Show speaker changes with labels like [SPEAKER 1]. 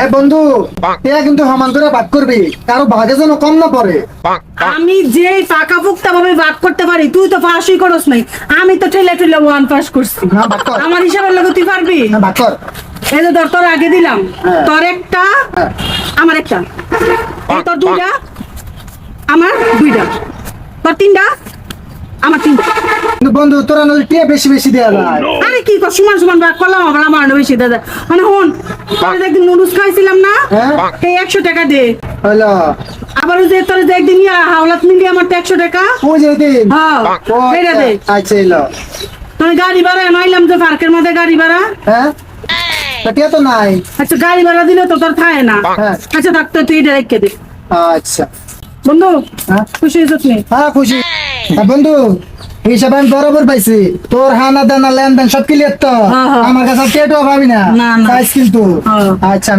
[SPEAKER 1] এ বন্ধু, এ কিন্তু সমান করে ভাগ করবি, কারো ভাগে যেন কম না পড়ে।
[SPEAKER 2] আমি যে পাকা পোক্তা ভাবে ভাগ করতে পারি, তুই তো পাসই করস নাই। আমি তো ঠেলে ঠেলে ওয়ান পাস করছি।
[SPEAKER 1] না, ভাগ কর।
[SPEAKER 2] আমার হিসাবের লগে তুই পারবি?
[SPEAKER 1] না, ভাগ কর।
[SPEAKER 2] এই যে ধর, তোর আগে দিলাম,
[SPEAKER 1] হ্যাঁ।
[SPEAKER 2] তোর একটা,
[SPEAKER 1] হ্যাঁ।
[SPEAKER 2] আমার একটা, এই তোর দুইটা, আমার দুইটা, তোর তিনটা, আমার তিনটা।
[SPEAKER 1] কিন্তু বন্ধু, তোরা নদী টিয়া বেশি বেশি দেওয়া যায়।
[SPEAKER 2] আরে কি কর, সমান সমান ভাগ করলাম, আবার আমার আরো বেশি দাদা। মানে হন, তোর যে একদিন নুডলস খাইছিলাম না,
[SPEAKER 1] হ্যাঁ।
[SPEAKER 2] এই 100 টাকা দে।
[SPEAKER 1] হলো
[SPEAKER 2] আবার ওই যে তোর যে একদিন হাওলাত মিলিয়ে আমার 100 টাকা।
[SPEAKER 1] ওই যে দিন।
[SPEAKER 2] হ্যাঁ,
[SPEAKER 1] ও,
[SPEAKER 2] এটা দে।
[SPEAKER 1] আচ্ছা এলো।
[SPEAKER 2] তোর গাড়ি ভাড়া আনাইলাম যে পার্কের মধ্যে গাড়ি ভাড়া।
[SPEAKER 1] হ্যাঁ, তা টিয়া তো নাই।
[SPEAKER 2] আচ্ছা, গাড়ি ভাড়া দিলে তো তোর থাকে না।
[SPEAKER 1] হ্যাঁ।
[SPEAKER 2] আচ্ছা থাকতো, তুই এটা রেখে দে।
[SPEAKER 1] আচ্ছা।
[SPEAKER 2] বন্ধু,
[SPEAKER 1] হ্যাঁ।
[SPEAKER 2] খুশি হয়েছিস নি?
[SPEAKER 1] হ্যাঁ, খুশি। তা বন্ধু, হিসাব আমি বরাবর পাইছি। তোর হানা দানা লেনদেন সব ক্লিয়ার তো?
[SPEAKER 2] হ্যাঁ, হ্যাঁ।
[SPEAKER 1] আমার কাছে টেটও পাবি না।
[SPEAKER 2] না, না।
[SPEAKER 1] পাইস কিন্তু।
[SPEAKER 2] হ্যাঁ।
[SPEAKER 1] আচ্ছা।